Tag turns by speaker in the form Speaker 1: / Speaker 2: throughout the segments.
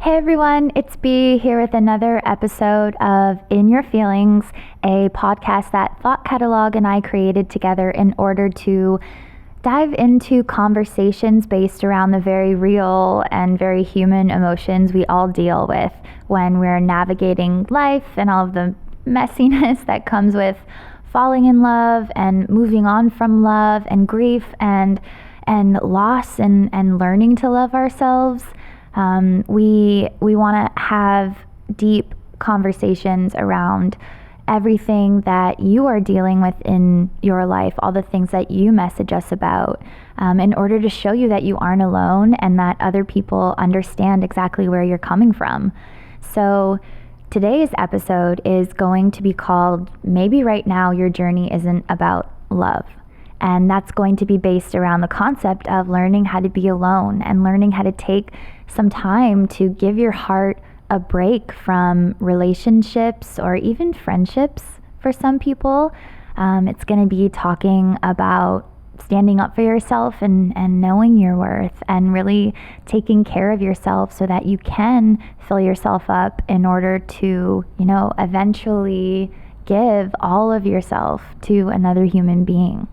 Speaker 1: Hey everyone, it's B here with another episode of In Your Feelings, a podcast that Thought Catalog and I created together in order to dive into conversations based around the very real and very human emotions we all deal with when we're navigating life and all of the messiness that comes with falling in love and moving on from love and grief and loss and learning to love ourselves. We want to have deep conversations around everything that you are dealing with in your life, all the things that you message us about, in order to show you that you aren't alone and that other people understand exactly where you're coming from. So today's episode is going to be called Maybe Right Now Your Journey Isn't About Love. And that's going to be based around the concept of learning how to be alone and learning how to take some time to give your heart a break from relationships or even friendships for some people. It's going to be talking about standing up for yourself and knowing your worth and really taking care of yourself so that you can fill yourself up in order to, eventually give all of yourself to another human being.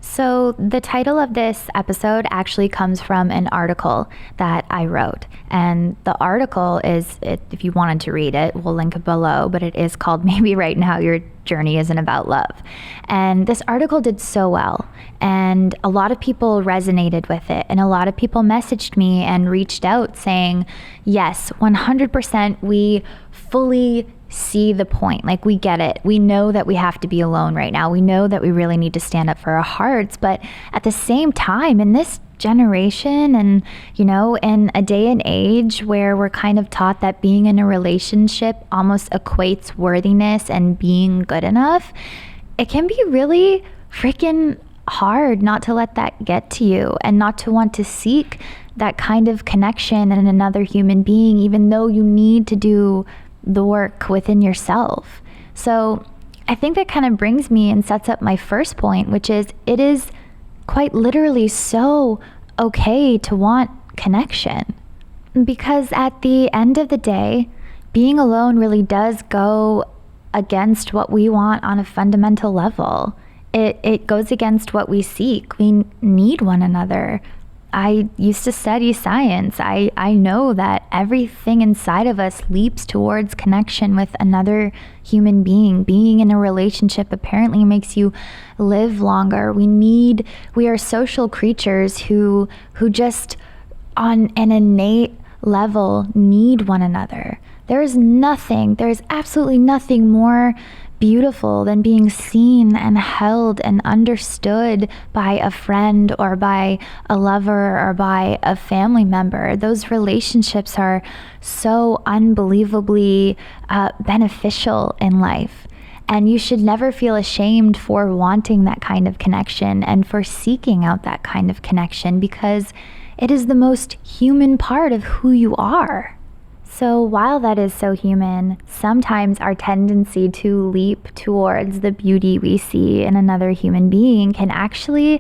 Speaker 1: So the title of this episode actually comes from an article that I wrote. And the article is, if you wanted to read it, we'll link it below, but it is called Maybe Right Now Your Journey Isn't About Love. And this article did so well. And a lot of people resonated with it. And a lot of people messaged me and reached out saying, yes, 100% we fully see the point. Like, we get it. We know that we have to be alone right now. We know that we really need to stand up for our hearts. But at the same time, in this generation and, in a day and age where we're kind of taught that being in a relationship almost equates worthiness and being good enough, it can be really freaking hard not to let that get to you and not to want to seek that kind of connection in another human being, even though you need to do the work within yourself. So I think that kind of brings me and sets up my first point, which is it is quite literally so okay to want connection. Because at the end of the day, being alone really does go against what we want on a fundamental level. It goes against what we seek. We need one another. I used to study science. I know that everything inside of us leaps towards connection with another human being. Being in a relationship apparently makes you live longer. We are social creatures who just on an innate level need one another. There's absolutely nothing more beautiful than being seen and held and understood by a friend or by a lover or by a family member. Those relationships are so unbelievably beneficial in life. And you should never feel ashamed for wanting that kind of connection and for seeking out that kind of connection, because it is the most human part of who you are. So while that is so human, sometimes our tendency to leap towards the beauty we see in another human being can actually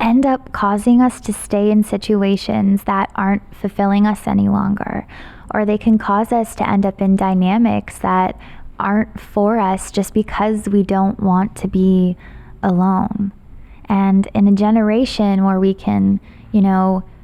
Speaker 1: end up causing us to stay in situations that aren't fulfilling us any longer. Or they can cause us to end up in dynamics that aren't for us just because we don't want to be alone. And in a generation where we can,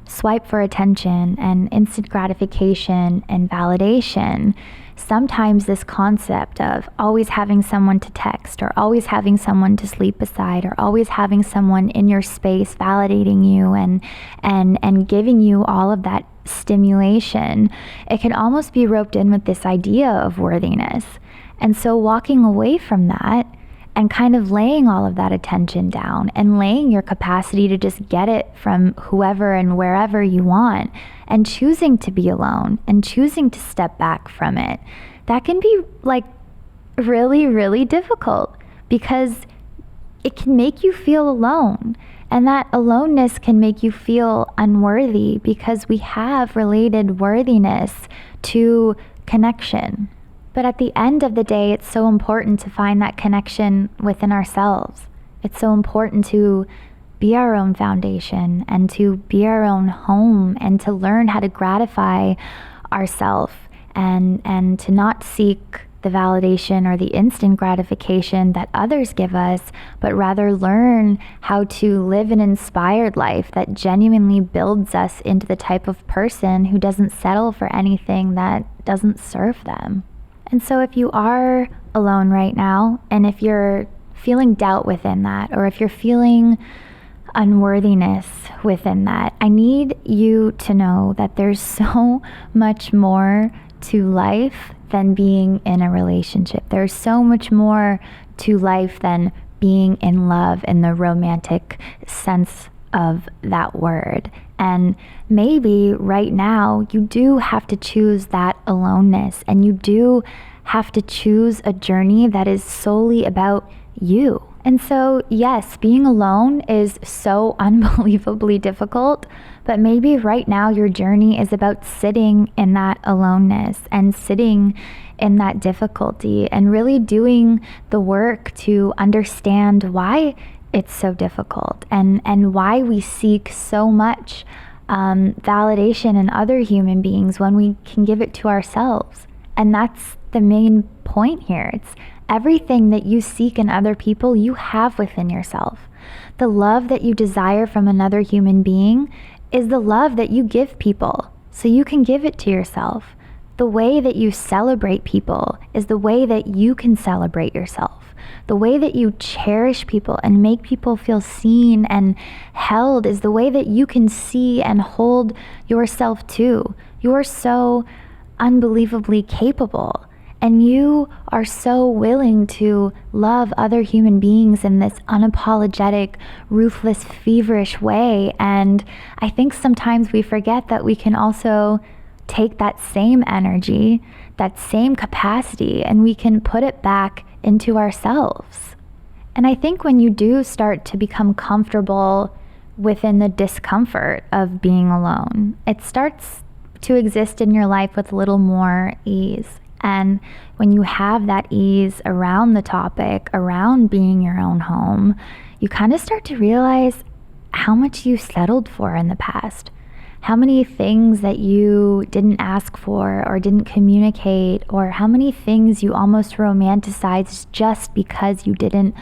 Speaker 1: swipe for attention and instant gratification and validation, sometimes this concept of always having someone to text or always having someone to sleep beside or always having someone in your space validating you and giving you all of that stimulation, it can almost be roped in with this idea of worthiness. And so walking away from that and kind of laying all of that attention down and laying your capacity to just get it from whoever and wherever you want and choosing to be alone and choosing to step back from it, that can be like really, really difficult because it can make you feel alone. And that aloneness can make you feel unworthy because we have related worthiness to connection. But at the end of the day, it's so important to find that connection within ourselves. It's so important to be our own foundation and to be our own home and to learn how to gratify ourselves and to not seek the validation or the instant gratification that others give us, but rather learn how to live an inspired life that genuinely builds us into the type of person who doesn't settle for anything that doesn't serve them. And so if you are alone right now, and if you're feeling doubt within that, or if you're feeling unworthiness within that, I need you to know that there's so much more to life than being in a relationship. There's so much more to life than being in love in the romantic sense of that word. And maybe right now you do have to choose that aloneness, and you do have to choose a journey that is solely about you. And so, yes, being alone is so unbelievably difficult, but maybe right now your journey is about sitting in that aloneness and sitting in that difficulty and really doing the work to understand why it's so difficult and why we seek so much validation in other human beings when we can give it to ourselves. And that's the main point here. It's everything that you seek in other people, you have within yourself. The love that you desire from another human being is the love that you give people, so you can give it to yourself. The way that you celebrate people is the way that you can celebrate yourself. The way that you cherish people and make people feel seen and held is the way that you can see and hold yourself too. You're so unbelievably capable. And you are so willing to love other human beings in this unapologetic, ruthless, feverish way. And I think sometimes we forget that we can also take that same energy, that same capacity, and we can put it back into ourselves. And I think when you do start to become comfortable within the discomfort of being alone, it starts to exist in your life with a little more ease. And when you have that ease around the topic, around being your own home, you kind of start to realize how much you settled for in the past, how many things that you didn't ask for or didn't communicate, or how many things you almost romanticized just because you didn't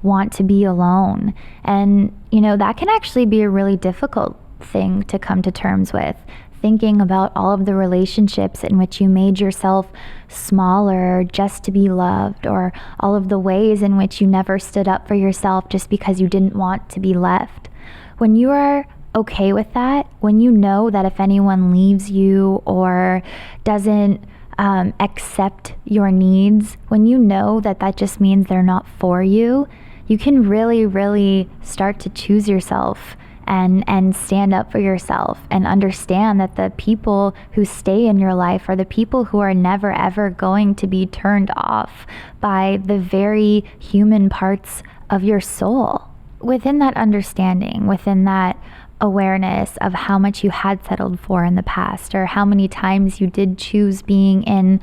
Speaker 1: want to be alone. And, that can actually be a really difficult thing to come to terms with. Thinking about all of the relationships in which you made yourself smaller just to be loved, or all of the ways in which you never stood up for yourself just because you didn't want to be left. When you are okay with that, when you know that if anyone leaves you or doesn't accept your needs, when you know that that just means they're not for you, you can really, really start to choose yourself and stand up for yourself and understand that the people who stay in your life are the people who are never ever going to be turned off by the very human parts of your soul. Within that understanding, within that awareness of how much you had settled for in the past, or how many times you did choose being in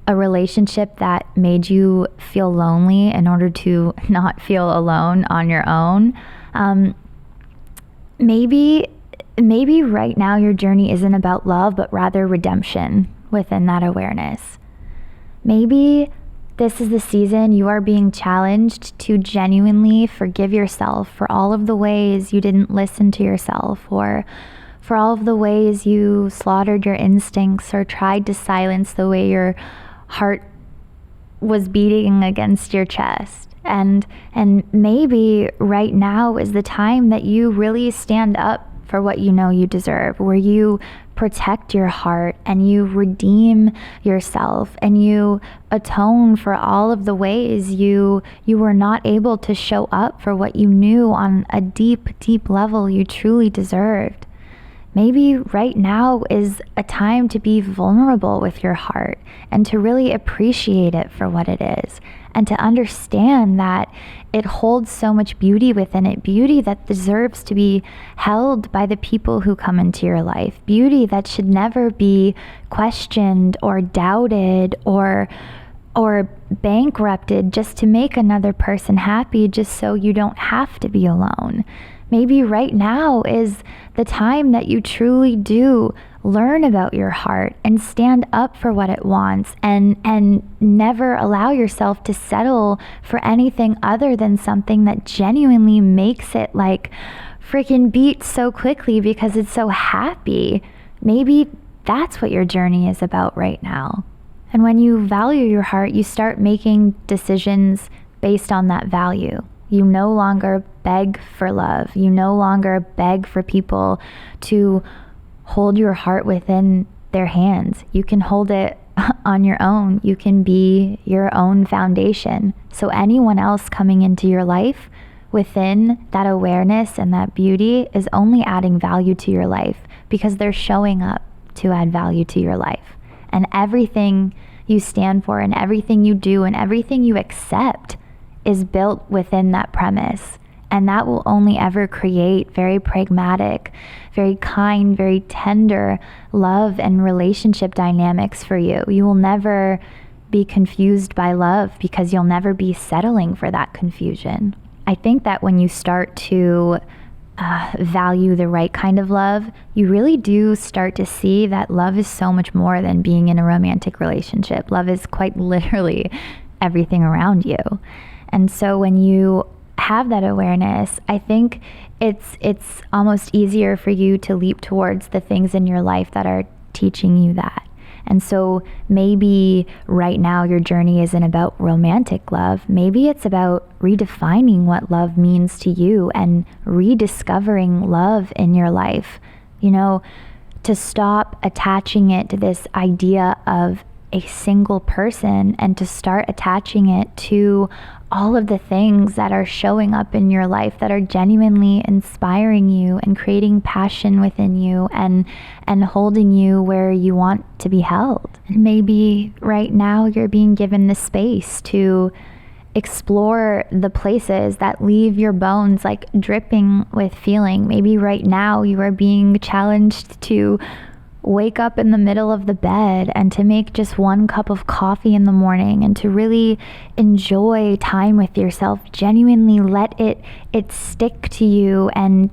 Speaker 1: a relationship that made you feel lonely in order to not feel alone on your own, Maybe right now your journey isn't about love, but rather redemption within that awareness. Maybe this is the season you are being challenged to genuinely forgive yourself for all of the ways you didn't listen to yourself, or for all of the ways you slaughtered your instincts or tried to silence the way your heart was beating against your chest. And maybe right now is the time that you really stand up for what you know you deserve, where you protect your heart and you redeem yourself and you atone for all of the ways you were not able to show up for what you knew on a deep, deep level you truly deserved. Maybe right now is a time to be vulnerable with your heart and to really appreciate it for what it is, and to understand that it holds so much beauty within it, beauty that deserves to be held by the people who come into your life, beauty that should never be questioned or doubted or bankrupted just to make another person happy, just so you don't have to be alone. Maybe right now is the time that you truly do learn about your heart and stand up for what it wants, and never allow yourself to settle for anything other than something that genuinely makes it like freaking beat so quickly because it's so happy. Maybe that's what your journey is about right now. And when you value your heart, you start making decisions based on that value. You no longer beg for love. You no longer beg for people to hold your heart within their hands. You can hold it on your own. You can be your own foundation. So anyone else coming into your life within that awareness and that beauty is only adding value to your life because they're showing up to add value to your life. And everything you stand for and everything you do and everything you accept is built within that premise. And that will only ever create very pragmatic, very kind, very tender love and relationship dynamics for you. You will never be confused by love because you'll never be settling for that confusion. I think that when you start to value the right kind of love, you really do start to see that love is so much more than being in a romantic relationship. Love is quite literally everything around you. And so when you have that awareness, I think it's almost easier for you to leap towards the things in your life that are teaching you that. And so maybe right now your journey isn't about romantic love. Maybe it's about redefining what love means to you and rediscovering love in your life. You know, to stop attaching it to this idea of a single person and to start attaching it to all of the things that are showing up in your life that are genuinely inspiring you and creating passion within you and holding you where you want to be held. And maybe right now you're being given the space to explore the places that leave your bones like dripping with feeling. Maybe right now you are being challenged to wake up in the middle of the bed and to make just one cup of coffee in the morning and to really enjoy time with yourself, genuinely let it stick to you and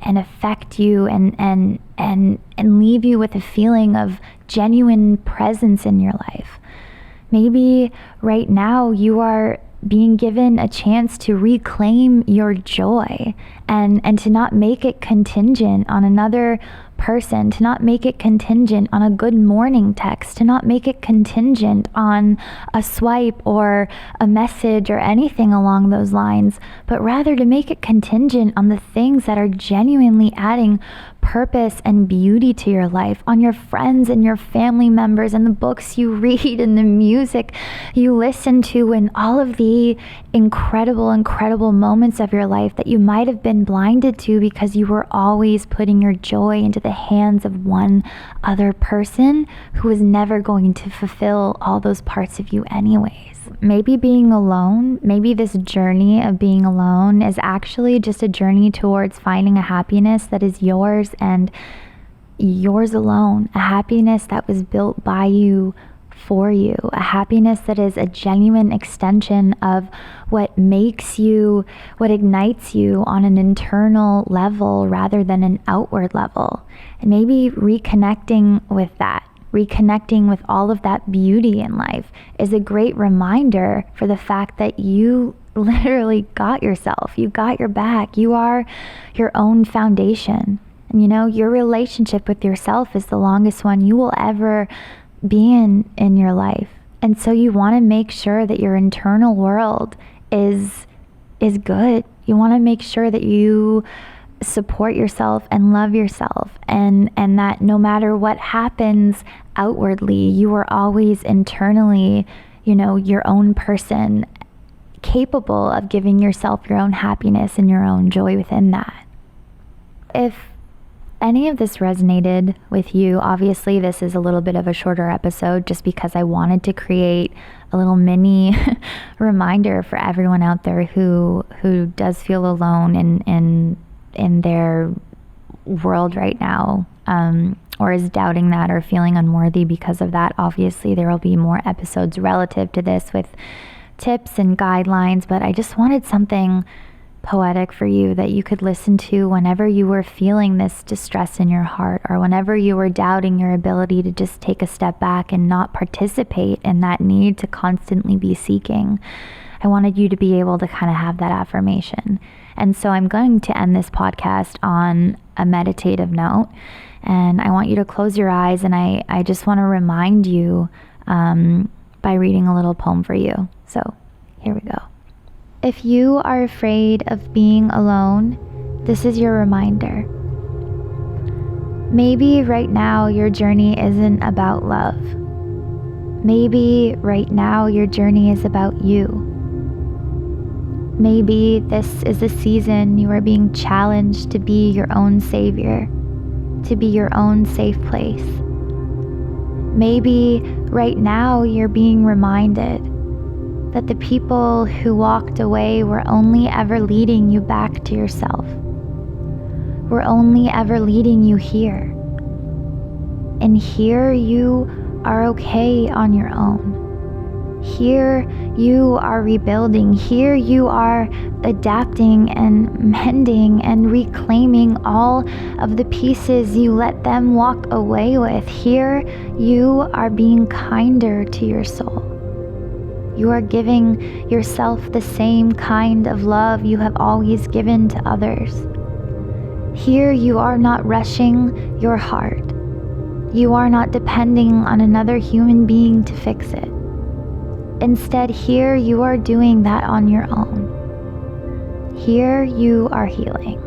Speaker 1: affect you and leave you with a feeling of genuine presence in your life. Maybe right now you are being given a chance to reclaim your joy and to not make it contingent on another person, to not make it contingent on a good morning text, to not make it contingent on a swipe or a message or anything along those lines, but rather to make it contingent on the things that are genuinely adding purpose and beauty to your life, on your friends and your family members and the books you read and the music you listen to and all of the incredible moments of your life that you might have been blinded to because you were always putting your joy into the hands of one other person who was never going to fulfill all those parts of you anyways. Maybe being alone, maybe this journey of being alone is actually just a journey towards finding a happiness that is yours and yours alone, a happiness that was built by you for you, a happiness that is a genuine extension of what makes you, what ignites you on an internal level rather than an outward level. And maybe reconnecting with that, reconnecting with all of that beauty in life is a great reminder for the fact that you literally got yourself, you got your back, you are your own foundation. And you know, your relationship with yourself is the longest one you will ever be in your life. And so you want to make sure that your internal world is good. You want to make sure that you support yourself and love yourself and that no matter what happens outwardly, you are always internally, you know, your own person capable of giving yourself your own happiness and your own joy within that. If any of this resonated with you, obviously this is a little bit of a shorter episode just because I wanted to create a little mini reminder for everyone out there who does feel alone in their world right now, or is doubting that or feeling unworthy because of that. Obviously there will be more episodes relative to this with tips and guidelines, but I just wanted something poetic for you that you could listen to whenever you were feeling this distress in your heart, or whenever you were doubting your ability to just take a step back and not participate in that need to constantly be seeking. I wanted you to be able to kind of have that affirmation. And so I'm going to end this podcast on a meditative note, and I want you to close your eyes, and I just want to remind you by reading a little poem for you. So here we go. If you are afraid of being alone, this is your reminder. Maybe right now your journey isn't about love. Maybe right now your journey is about you. Maybe this is a season you are being challenged to be your own savior, to be your own safe place. Maybe right now you're being reminded that the people who walked away were only ever leading you back to yourself, were only ever leading you here. And here you are okay on your own. Here you are rebuilding. Here you are adapting and mending and reclaiming all of the pieces you let them walk away with. Here you are being kinder to your soul. You are giving yourself the same kind of love you have always given to others. Here you are not rushing your heart. You are not depending on another human being to fix it. Instead, here you are doing that on your own. Here you are healing.